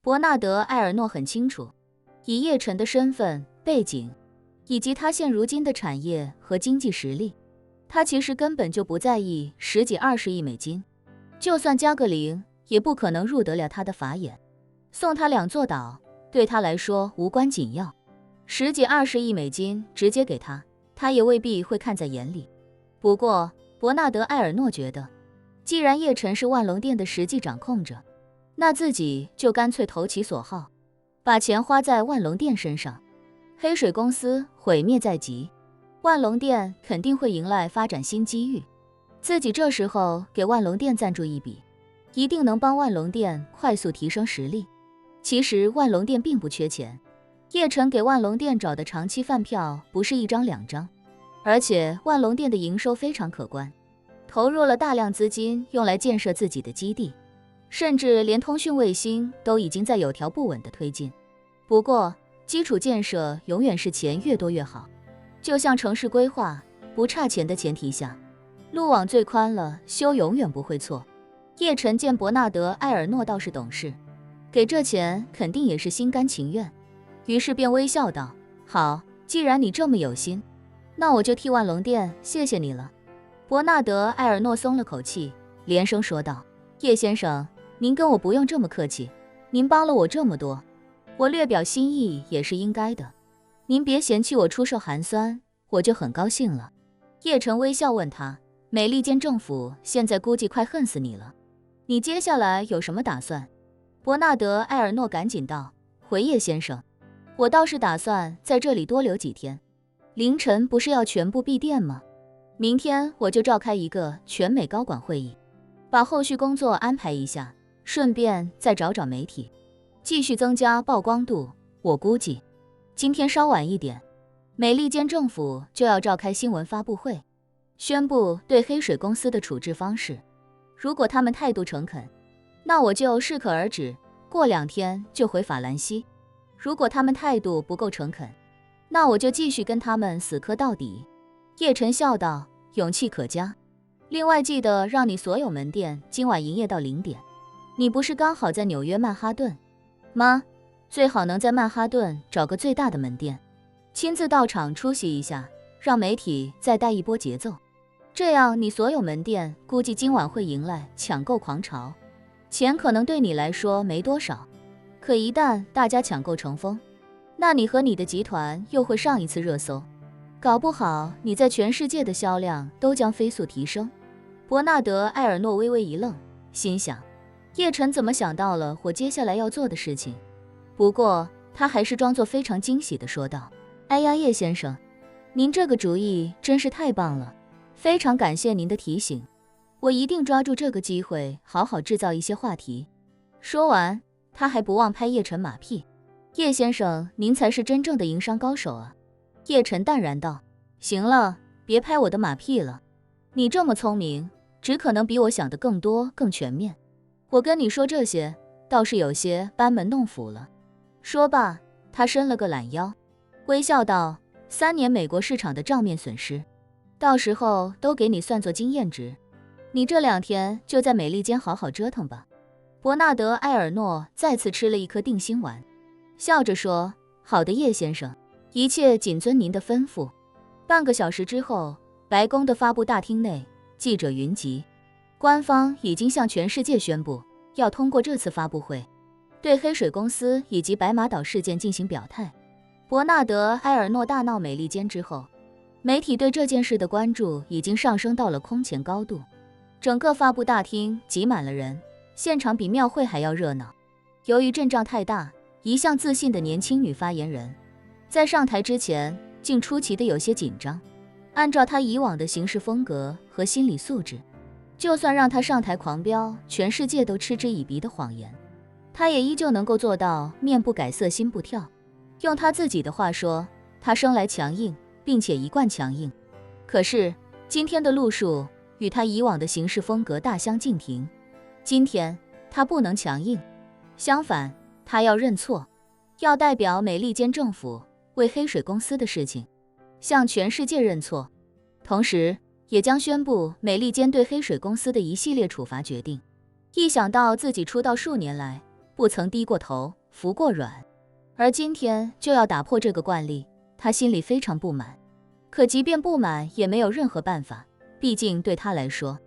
伯纳德·埃尔诺很清楚，以叶晨的身份、背景，以及他现如今的产业和经济实力，他其实根本就不在意10几20亿美金，就算加个0，也不可能入得了他的法眼。送他2座岛，对他来说无关紧要，10几20亿美金直接给他，他也未必会看在眼里。不过，伯纳德·埃尔诺觉得，既然叶晨是万隆店的实际掌控者，那自己就干脆投其所好，把钱花在万隆店身上。黑水公司毁灭在即，万隆店肯定会迎来发展新机遇，自己这时候给万隆店赞助一笔，一定能帮万隆店快速提升实力。其实万隆店并不缺钱，叶晨给万隆店找的长期饭票不是1张2张，而且万隆店的营收非常可观，投入了大量资金用来建设自己的基地，甚至连通讯卫星都已经在有条不紊地推进。不过基础建设永远是钱越多越好，就像城市规划，不差钱的前提下，路网最宽了，修永远不会错。叶晨见伯纳德·埃尔诺倒是懂事，给这钱肯定也是心甘情愿，于是便微笑道：好，既然你这么有心，那我就替万隆店谢谢你了。伯纳德·埃尔诺松了口气，连声说道：叶先生，您跟我不用这么客气，您帮了我这么多，我略表心意也是应该的，您别嫌弃我出售寒酸，我就很高兴了。叶晨微笑问他，美利坚政府现在估计快恨死你了，你接下来有什么打算？伯纳德·埃尔诺赶紧道：回叶先生，我倒是打算在这里多留几天，凌晨不是要全部闭店吗？明天我就召开一个全美高管会议，把后续工作安排一下，顺便再找找媒体，继续增加曝光度。我估计今天稍晚一点，美利坚政府就要召开新闻发布会，宣布对黑水公司的处置方式。如果他们态度诚恳，那我就适可而止，过2天就回法兰西。如果他们态度不够诚恳，那我就继续跟他们死磕到底。叶晨笑道：勇气可嘉，另外记得让你所有门店今晚营业到0点。你不是刚好在纽约曼哈顿吗？最好能在曼哈顿找个最大的门店，亲自到场出席一下，让媒体再带一波节奏，这样你所有门店估计今晚会迎来抢购狂潮。钱可能对你来说没多少，可一旦大家抢购成风，那你和你的集团又会上一次热搜，搞不好你在全世界的销量都将飞速提升。伯纳德·埃尔诺微微一愣，心想叶晨怎么想到了我接下来要做的事情。不过他还是装作非常惊喜地说道：哎呀，叶先生，您这个主意真是太棒了，非常感谢您的提醒，我一定抓住这个机会好好制造一些话题。说完，他还不忘拍叶晨马屁：叶先生，您才是真正的营商高手啊。叶晨淡然道：行了，别拍我的马屁了，你这么聪明，只可能比我想的更多更全面，我跟你说这些倒是有些班门弄斧了。说罢，他伸了个懒腰，微笑道：3年美国市场的账面损失，到时候都给你算作经验值，你这2天就在美利坚好好折腾吧。伯纳德·埃尔诺再次吃了一颗定心丸，笑着说：好的，叶先生，一切谨遵您的吩咐。半个小时之后，白宫的发布大厅内，记者云集，官方已经向全世界宣布，要通过这次发布会对黑水公司以及白马岛事件进行表态。伯纳德·埃尔诺大闹美利坚之后，媒体对这件事的关注已经上升到了空前高度，整个发布大厅挤满了人，现场比庙会还要热闹。由于阵仗太大，一向自信的年轻女发言人在上台之前竟出奇的有些紧张。按照她以往的行事风格和心理素质，就算让她上台狂飙全世界都嗤之以鼻的谎言，她也依旧能够做到面不改色心不跳。用她自己的话说，她生来强硬，并且一贯强硬。可是今天的路数与她以往的行事风格大相径庭，今天她不能强硬，相反，她要认错，要代表美利坚政府为黑水公司的事情向全世界认错，同时也将宣布美利坚对黑水公司的一系列处罚决定。一想到自己出道数年来不曾低过头，服过软，而今天就要打破这个惯例，他心里非常不满。可即便不满，也没有任何办法，毕竟对他来说，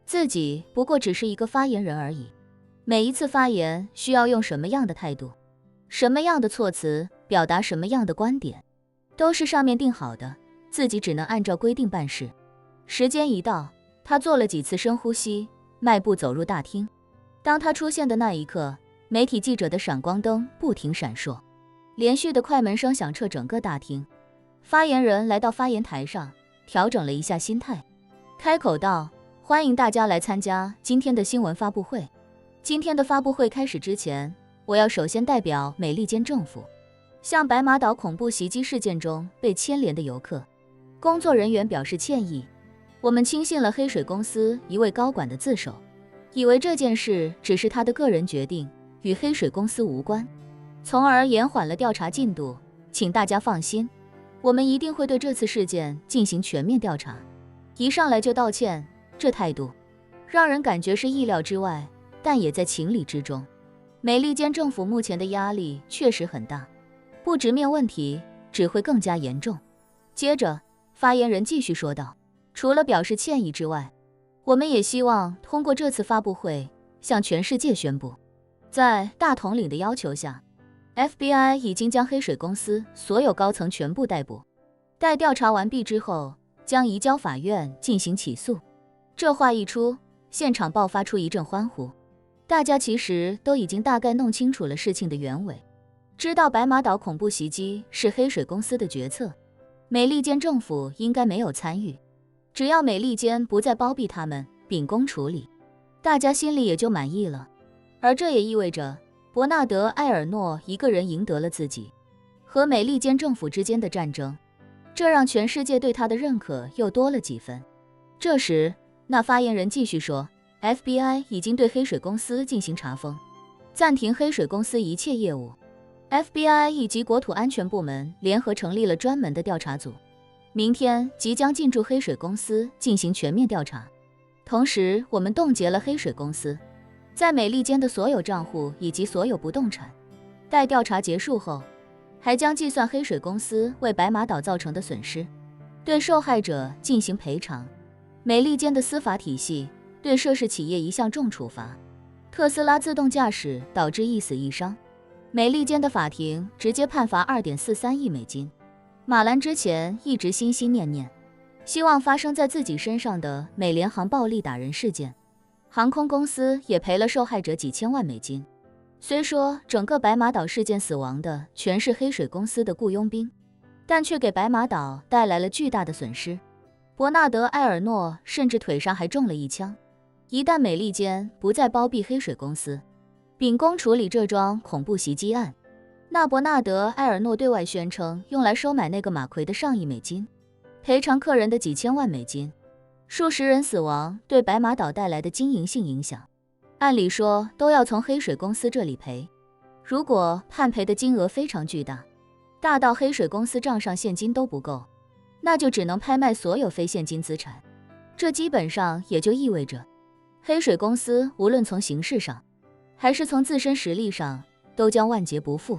自己不过只是一个发言人而已。每一次发言需要用什么样的态度，什么样的措辞，表达什么样的观点，都是上面定好的，自己只能按照规定办事。时间一到，他做了几次深呼吸，迈步走入大厅。当他出现的那一刻，媒体记者的闪光灯不停闪烁，连续的快门声响彻整个大厅。发言人来到发言台上，调整了一下心态，开口道：欢迎大家来参加今天的新闻发布会。今天的发布会开始之前，我要首先代表美利坚政府，向白马岛恐怖袭击事件中被牵连的游客、工作人员表示歉意。我们轻信了黑水公司一位高管的自首，以为这件事只是他的个人决定，与黑水公司无关，从而延缓了调查进度。请大家放心，我们一定会对这次事件进行全面调查。一上来就道歉，这态度让人感觉是意料之外，但也在情理之中。美利坚政府目前的压力确实很大，不直面问题只会更加严重。接着，发言人继续说道，除了表示歉意之外，我们也希望通过这次发布会向全世界宣布，在大统领的要求下， FBI 已经将黑水公司所有高层全部逮捕，待调查完毕之后将移交法院进行起诉。这话一出，现场爆发出一阵欢呼。大家其实都已经大概弄清楚了事情的原委，知道白马岛恐怖袭击是黑水公司的决策，美利坚政府应该没有参与。只要美利坚不再包庇他们，秉公处理，大家心里也就满意了。而这也意味着伯纳德·埃尔诺一个人赢得了自己和美利坚政府之间的战争，这让全世界对他的认可又多了几分。这时，那发言人继续说， FBI 已经对黑水公司进行查封，暂停黑水公司一切业务。FBI 以及国土安全部门联合成立了专门的调查组，明天即将进驻黑水公司进行全面调查。同时，我们冻结了黑水公司在美利坚的所有账户以及所有不动产。待调查结束后，还将计算黑水公司为白马岛造成的损失，对受害者进行赔偿。美利坚的司法体系对涉事企业一项重处罚，特斯拉自动驾驶导致一死一伤，美利坚的法庭直接判罚2.43亿美金。马兰之前一直心心念念，希望发生在自己身上的美联航暴力打人事件，航空公司也赔了受害者几千万美金。虽说整个白马岛事件死亡的全是黑水公司的雇佣兵，但却给白马岛带来了巨大的损失。伯纳德·埃尔诺甚至腿上还中了一枪。一旦美利坚不再包庇黑水公司，秉公处理这桩恐怖袭击案，那伯纳德·埃尔诺对外宣称用来收买那个马奎的上亿美金，赔偿客人的几千万美金，数十人死亡对白马岛带来的经营性影响，按理说都要从黑水公司这里赔。如果判赔的金额非常巨大，大到黑水公司账上现金都不够，那就只能拍卖所有非现金资产。这基本上也就意味着黑水公司无论从形式上还是从自身实力上都将万劫不复。